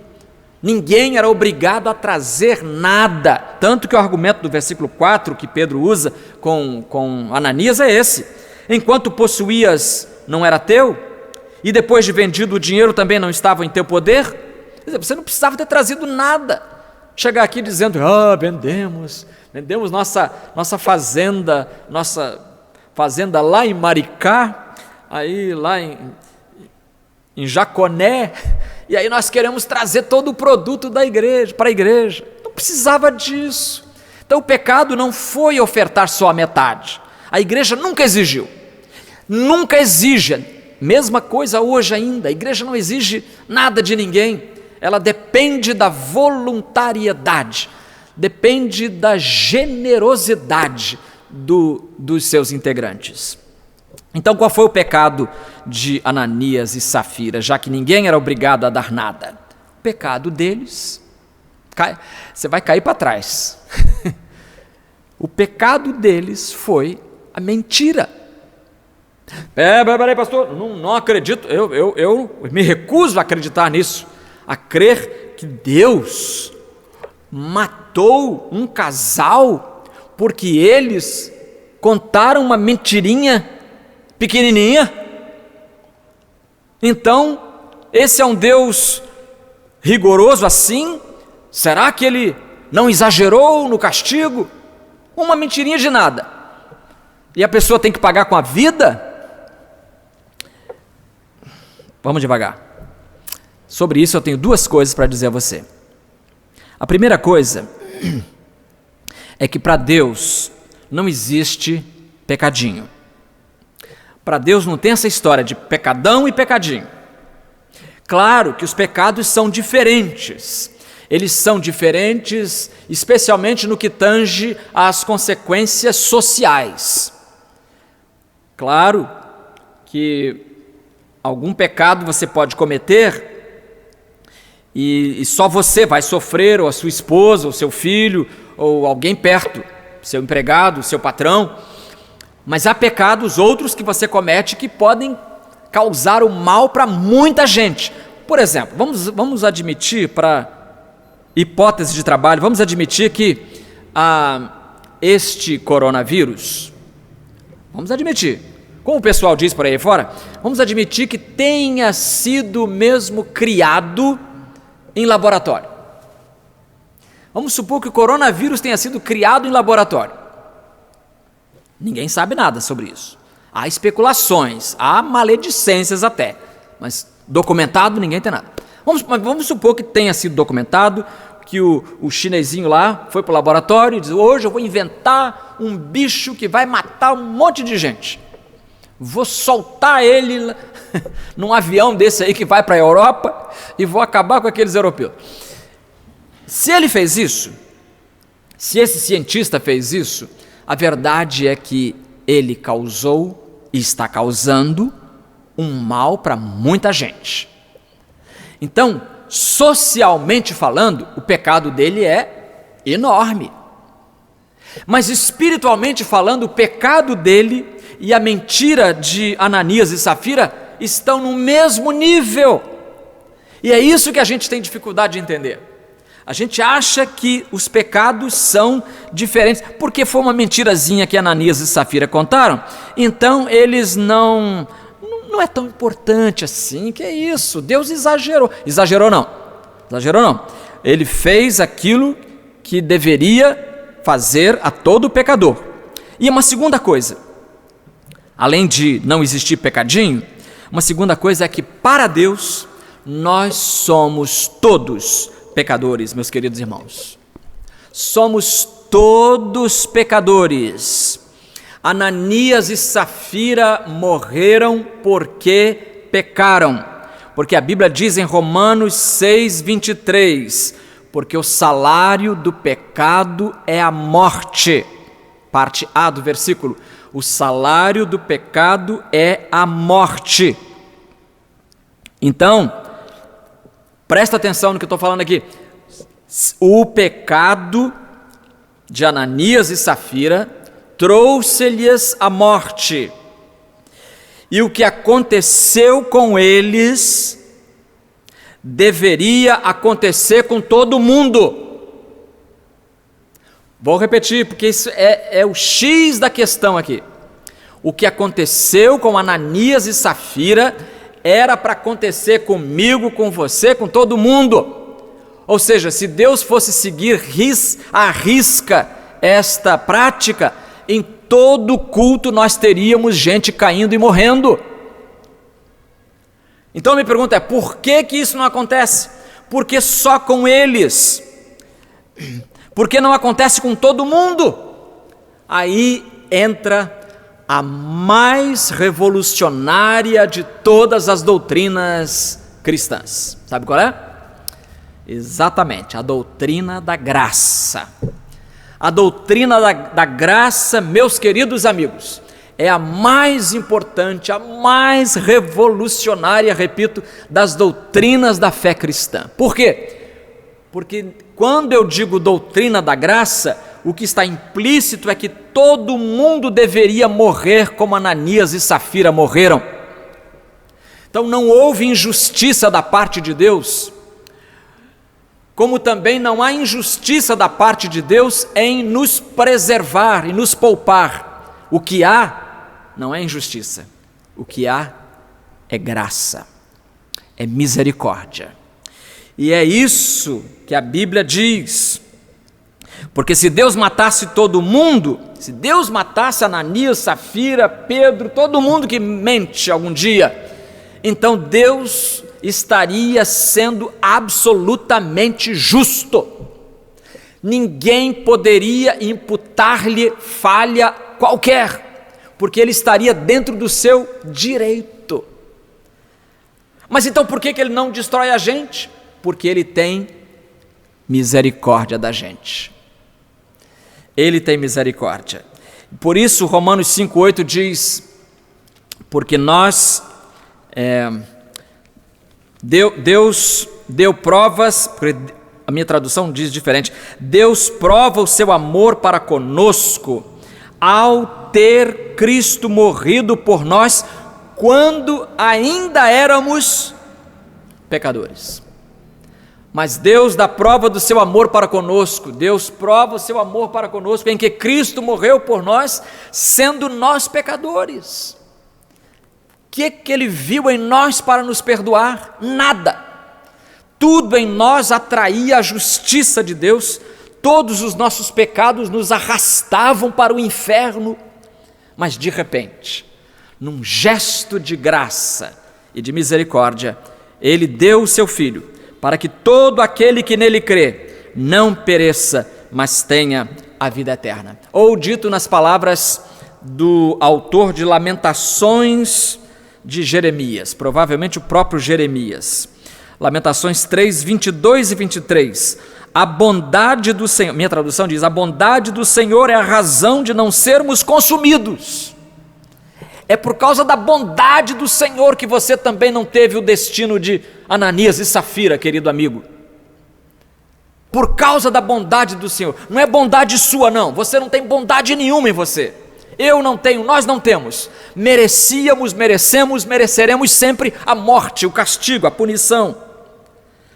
Ninguém era obrigado a trazer nada. Tanto que o argumento do versículo 4 que Pedro usa com Ananias é esse. Enquanto possuías, não era teu? E depois de vendido o dinheiro também não estava em teu poder? Quer dizer, você não precisava ter trazido nada. Chegar aqui dizendo, vendemos nossa fazenda lá em Maricá, aí lá em Jaconé, e aí nós queremos trazer todo o produto da igreja, para a igreja. Não precisava disso. Então o pecado não foi ofertar só a metade. A igreja nunca exigiu, nunca exige, mesma coisa hoje ainda, a igreja não exige nada de ninguém, ela depende da voluntariedade, depende da generosidade dos seus integrantes. Então qual foi o pecado de Ananias e Safira, já que ninguém era obrigado a dar nada? O pecado deles, você vai cair para trás, o pecado deles foi a mentira. Peraí, pastor, não acredito, eu me recuso a acreditar nisso, a crer que Deus matou um casal porque eles contaram uma mentirinha pequenininha. Então, esse é um Deus rigoroso assim? Será que ele não exagerou no castigo? Uma mentirinha de nada. E a pessoa tem que pagar com a vida? Vamos devagar. Sobre isso eu tenho duas coisas para dizer a você. A primeira coisa é que para Deus não existe pecadinho. Para Deus não tem essa história de pecadão e pecadinho. Claro que os pecados são diferentes. Eles são diferentes, especialmente no que tange às consequências sociais. Claro que algum pecado você pode cometer e só você vai sofrer, ou a sua esposa, ou seu filho, ou alguém perto, seu empregado, seu patrão. Mas há pecados outros que você comete que podem causar o mal para muita gente. Por exemplo, vamos admitir, para hipótese de trabalho, vamos admitir que este coronavírus, vamos admitir, como o pessoal diz por aí fora, vamos admitir que tenha sido mesmo criado em laboratório. Vamos supor que o coronavírus tenha sido criado em laboratório. Ninguém sabe nada sobre isso. Há especulações, há maledicências até, mas documentado ninguém tem nada. Vamos supor que tenha sido documentado, que o chinesinho lá foi para o laboratório e diz: hoje eu vou inventar um bicho que vai matar um monte de gente. Vou soltar ele num avião desse aí que vai para a Europa e vou acabar com aqueles europeus. Se ele fez isso, se esse cientista fez isso, a verdade é que ele causou e está causando um mal para muita gente. Então, socialmente falando, o pecado dele é enorme. Mas espiritualmente falando, o pecado dele e a mentira de Ananias e Safira estão no mesmo nível. E é isso que a gente tem dificuldade de entender. A gente acha que os pecados são diferentes, porque foi uma mentirazinha que Ananias e Safira contaram, então eles não é tão importante assim, que é isso, Deus exagerou. Exagerou não. Ele fez aquilo que deveria fazer a todo pecador. E uma segunda coisa, além de não existir pecadinho, uma segunda coisa é que para Deus nós somos todos pecadores, meus queridos irmãos. Somos todos pecadores. Ananias e Safira morreram porque pecaram. Porque a Bíblia diz em Romanos 6:23, porque o salário do pecado é a morte. Parte A do versículo. O salário do pecado é a morte. Então, presta atenção no que eu estou falando aqui. O pecado de Ananias e Safira trouxe-lhes a morte. E o que aconteceu com eles deveria acontecer com todo mundo. Vou repetir, porque isso é o X da questão aqui. O que aconteceu com Ananias e Safira era para acontecer comigo, com você, com todo mundo. Ou seja, se Deus fosse seguir à risca esta prática, em todo culto nós teríamos gente caindo e morrendo. Então a minha pergunta é: por que isso não acontece? Porque só com eles? Por que não acontece com todo mundo? Aí entra a mais revolucionária de todas as doutrinas cristãs. Sabe qual é? Exatamente, a doutrina da graça. A doutrina da graça, meus queridos amigos, é a mais importante, a mais revolucionária, repito, das doutrinas da fé cristã. Por quê? Porque quando eu digo doutrina da graça, o que está implícito é que todo mundo deveria morrer como Ananias e Safira morreram. Então não houve injustiça da parte de Deus, como também não há injustiça da parte de Deus em nos preservar e nos poupar. O que há não é injustiça, o que há é graça, é misericórdia. E é isso que a Bíblia diz. Porque se Deus matasse todo mundo, se Deus matasse Ananias, Safira, Pedro, todo mundo que mente algum dia, então Deus estaria sendo absolutamente justo. Ninguém poderia imputar-lhe falha qualquer, porque ele estaria dentro do seu direito. Mas então por que ele não destrói a gente? Porque ele tem misericórdia da gente. Ele tem misericórdia. Por isso Romanos 5:8 diz: porque nós Deus deu provas, a minha tradução diz diferente, Deus prova o seu amor para conosco ao ter Cristo morrido por nós quando ainda éramos pecadores. Mas Deus dá prova do seu amor para conosco, Deus prova o seu amor para conosco em que Cristo morreu por nós, sendo nós pecadores. O que Ele viu em nós para nos perdoar? Nada. Tudo em nós atraía a justiça de Deus, todos os nossos pecados nos arrastavam para o inferno, mas de repente, num gesto de graça e de misericórdia, Ele deu o seu Filho, para que todo aquele que nele crê não pereça, mas tenha a vida eterna. Ou dito nas palavras do autor de Lamentações de Jeremias, provavelmente o próprio Jeremias, Lamentações 3, 22 e 23, a bondade do Senhor, minha tradução diz, a bondade do Senhor é a razão de não sermos consumidos. É por causa da bondade do Senhor que você também não teve o destino de Ananias e Safira, querido amigo. Por causa da bondade do Senhor. Não é bondade sua, não. Você não tem bondade nenhuma em você. Eu não tenho, nós não temos. Merecíamos, merecemos, mereceremos sempre a morte, o castigo, a punição.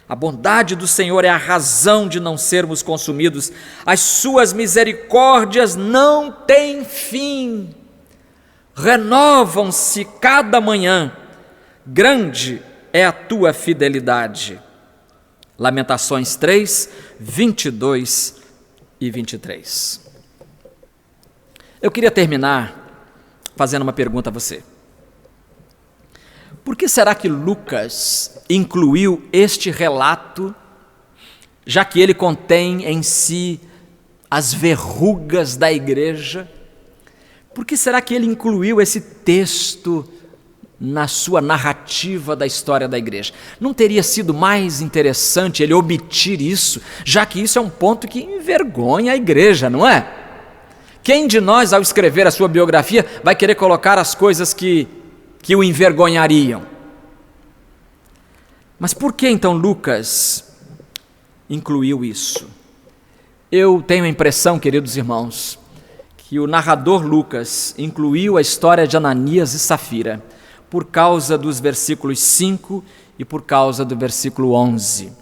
A bondade do Senhor é a razão de não sermos consumidos. As suas misericórdias não têm fim. Renovam-se cada manhã, grande é a tua fidelidade. Lamentações 3, 22 e 23. Eu queria terminar fazendo uma pergunta a você. Por que será que Lucas incluiu este relato, já que ele contém em si as verrugas da igreja? Por que será que ele incluiu esse texto na sua narrativa da história da igreja? Não teria sido mais interessante ele omitir isso, já que isso é um ponto que envergonha a igreja, não é? Quem de nós, ao escrever a sua biografia, vai querer colocar as coisas que o envergonhariam? Mas por que então Lucas incluiu isso? Eu tenho a impressão, queridos irmãos, que o narrador Lucas incluiu a história de Ananias e Safira por causa dos versículos 5 e por causa do versículo 11.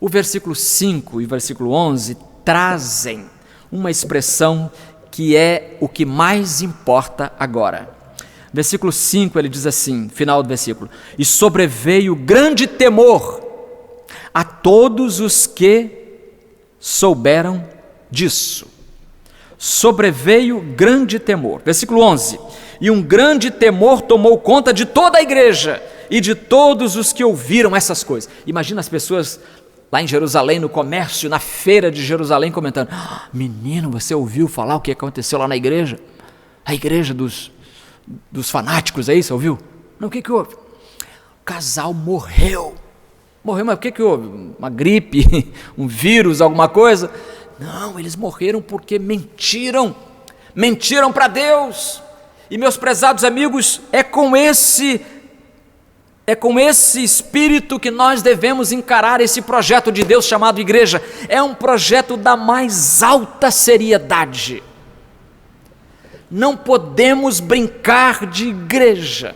O versículo 5 e o versículo 11 trazem uma expressão que é o que mais importa agora. Versículo 5, ele diz assim, final do versículo: e sobreveio grande temor a todos os que souberam disso. Sobreveio grande temor. Versículo 11, e um grande temor tomou conta de toda a igreja e de todos os que ouviram essas coisas. Imagina as pessoas lá em Jerusalém, no comércio, na feira de Jerusalém, comentando: menino, você ouviu falar o que aconteceu lá na igreja? A igreja dos fanáticos aí, você ouviu? Não, o que houve? O casal morreu. Morreu, mas o que houve? Uma gripe, um vírus, alguma coisa? Não, eles morreram porque mentiram para Deus. E meus prezados amigos, é com esse espírito que nós devemos encarar esse projeto de Deus chamado igreja. É um projeto da mais alta seriedade. Não podemos brincar de igreja.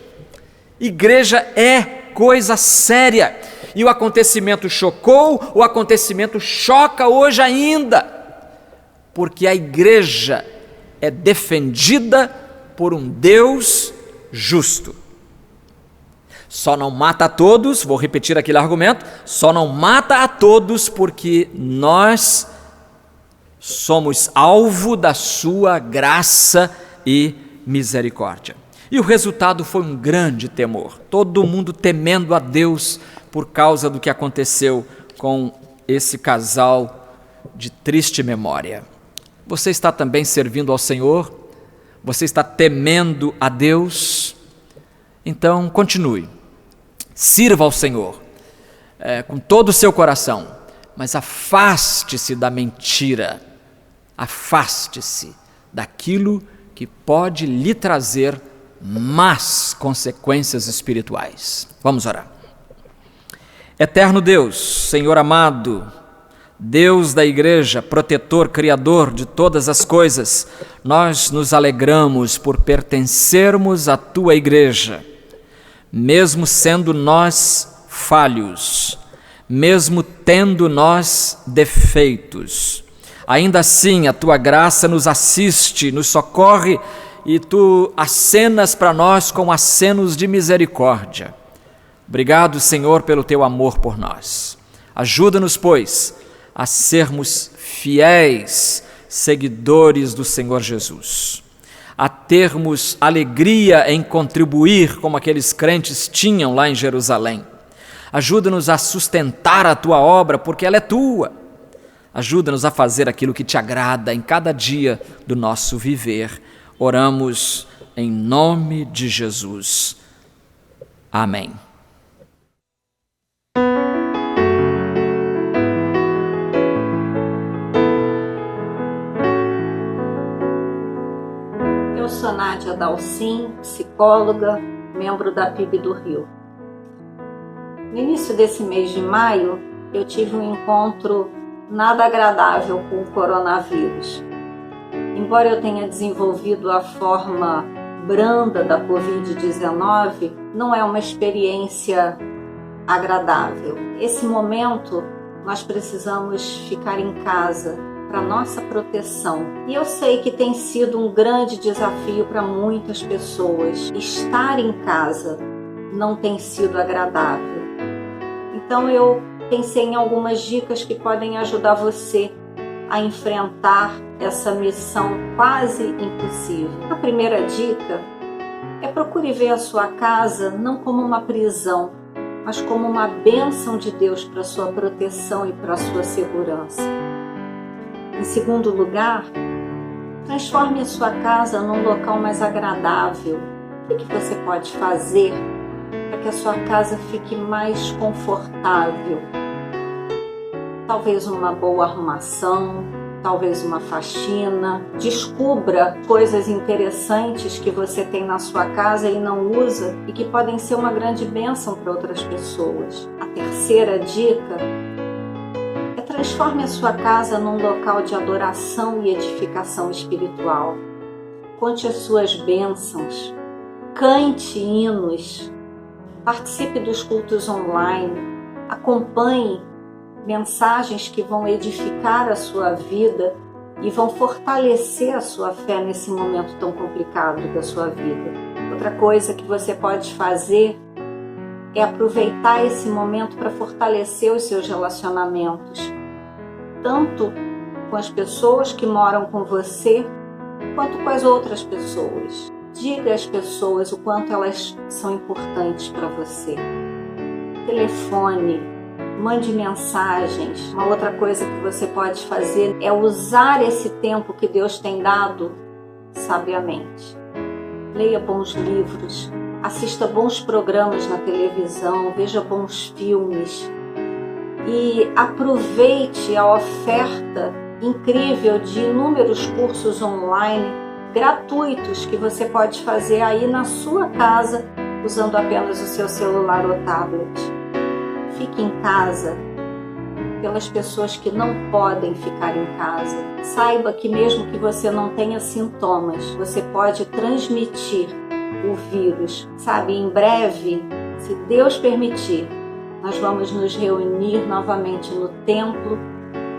Igreja é coisa séria. E o acontecimento chocou, o acontecimento choca hoje ainda, porque a igreja é defendida por um Deus justo. Só não mata a todos, vou repetir aquele argumento, só não mata a todos porque nós somos alvo da sua graça e misericórdia. E o resultado foi um grande temor, todo mundo temendo a Deus por causa do que aconteceu com esse casal de triste memória. Você está também servindo ao Senhor? Você está temendo a Deus? Então continue, sirva ao Senhor com todo o seu coração, mas afaste-se da mentira, afaste-se daquilo que pode lhe trazer más consequências espirituais. Vamos orar. Eterno Deus, Senhor amado, Deus da Igreja, protetor, criador de todas as coisas, nós nos alegramos por pertencermos à Tua Igreja, mesmo sendo nós falhos, mesmo tendo nós defeitos. Ainda assim, a Tua graça nos assiste, nos socorre e Tu acenas para nós com acenos de misericórdia. Obrigado, Senhor, pelo Teu amor por nós. Ajuda-nos, pois, a sermos fiéis seguidores do Senhor Jesus, a termos alegria em contribuir como aqueles crentes tinham lá em Jerusalém. Ajuda-nos a sustentar a Tua obra, porque ela é Tua. Ajuda-nos a fazer aquilo que Te agrada em cada dia do nosso viver. Oramos em nome de Jesus. Amém.
Eu sou Nádia Dalcin, psicóloga, membro da PIB do Rio. No início desse mês de maio, eu tive um encontro nada agradável com o coronavírus. Embora eu tenha desenvolvido a forma branda da Covid-19, não é uma experiência agradável. Esse momento, nós precisamos ficar em casa para nossa proteção. E eu sei que tem sido um grande desafio para muitas pessoas. Estar em casa não tem sido agradável. Então eu pensei em algumas dicas que podem ajudar você a enfrentar essa missão quase impossível. A primeira dica é procure ver a sua casa não como uma prisão, mas como uma bênção de Deus para a sua proteção e para a sua segurança. Em segundo lugar, transforme a sua casa num local mais agradável. O que você pode fazer para que a sua casa fique mais confortável? Talvez uma boa arrumação, talvez uma faxina. Descubra coisas interessantes que você tem na sua casa e não usa e que podem ser uma grande bênção para outras pessoas. A terceira dica é transforme a sua casa num local de adoração e edificação espiritual. Conte as suas bênçãos, cante hinos, participe dos cultos online, acompanhe mensagens que vão edificar a sua vida e vão fortalecer a sua fé nesse momento tão complicado da sua vida. Outra coisa que você pode fazer é aproveitar esse momento para fortalecer os seus relacionamentos, tanto com as pessoas que moram com você, quanto com as outras pessoas. Diga às pessoas o quanto elas são importantes para você. Telefone, mande mensagens. Uma outra coisa que você pode fazer é usar esse tempo que Deus tem dado sabiamente. Leia bons livros, assista bons programas na televisão, veja bons filmes e aproveite a oferta incrível de inúmeros cursos online gratuitos que você pode fazer aí na sua casa usando apenas o seu celular ou tablet. Fique em casa pelas pessoas que não podem ficar em casa. Saiba que mesmo que você não tenha sintomas, você pode transmitir o vírus. Sabe, em breve, se Deus permitir, nós vamos nos reunir novamente no templo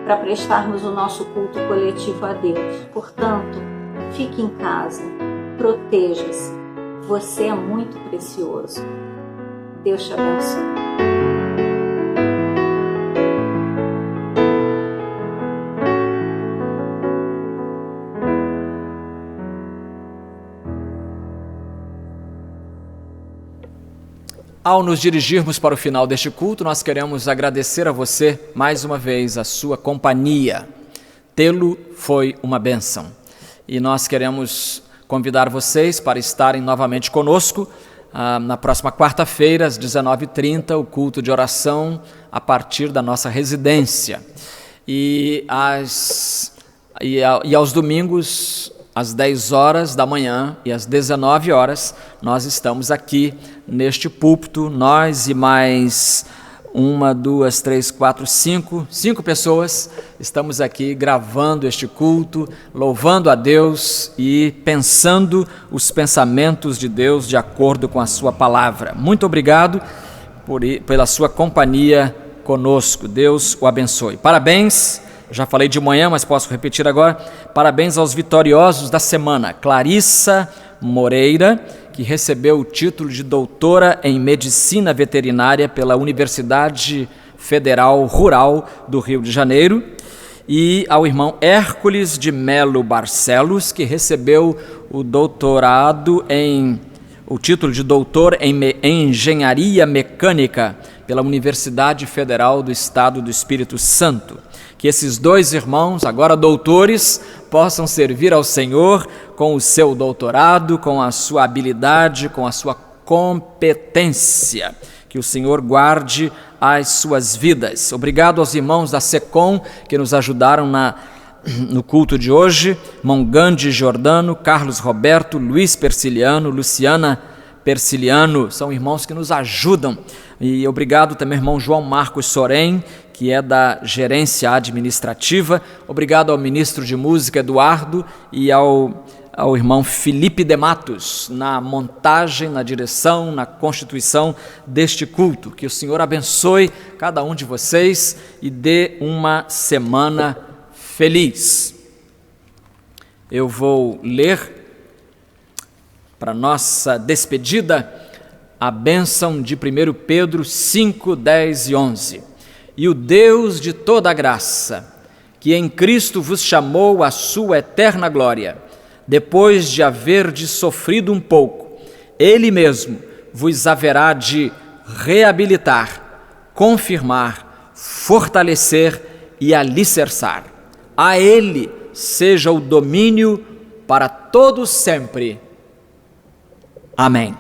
para prestarmos o nosso culto coletivo a Deus. Portanto, fique em casa, proteja-se. Você é muito precioso. Deus te abençoe.
Ao nos dirigirmos para o final deste culto, nós queremos agradecer a você mais uma vez a sua companhia. Tê-lo foi uma bênção. E nós queremos convidar vocês para estarem novamente conosco na próxima quarta-feira, às 19h30, o culto de oração a partir da nossa residência. E aos domingos, às 10 horas da manhã e às 19 horas, nós estamos aqui neste púlpito, nós e mais 1, 2, 3, 4, 5 pessoas. Estamos aqui gravando este culto, louvando a Deus e pensando os pensamentos de Deus de acordo com a sua palavra. Muito obrigado pela sua companhia conosco. Deus o abençoe. Parabéns, já falei de manhã, mas posso repetir agora. Parabéns aos vitoriosos da semana. Clarissa Moreira, que recebeu o título de doutora em Medicina Veterinária pela Universidade Federal Rural do Rio de Janeiro, e ao irmão Hércules de Melo Barcelos, que recebeu o título de doutor em Engenharia Mecânica pela Universidade Federal do Estado do Espírito Santo. Que esses dois irmãos, agora doutores, possam servir ao Senhor com o seu doutorado, com a sua habilidade, com a sua competência. Que o Senhor guarde as suas vidas. Obrigado aos irmãos da SECOM que nos ajudaram no culto de hoje. Irmão Gandhi Jordano, Carlos Roberto, Luiz Persiliano, Luciana Persiliano, são irmãos que nos ajudam. E obrigado também ao irmão João Marcos Sorém, que é da gerência administrativa. Obrigado ao ministro de música Eduardo e ao irmão Felipe de Matos, na montagem, na direção, na constituição deste culto. Que o Senhor abençoe cada um de vocês e dê uma semana feliz. Eu vou ler, para nossa despedida, a bênção de 1 Pedro 5, 10 e 11. E o Deus de toda a graça, que em Cristo vos chamou à sua eterna glória, depois de haverdes sofrido um pouco, Ele mesmo vos haverá de reabilitar, confirmar, fortalecer e alicerçar. A Ele seja o domínio para todos sempre. Amém.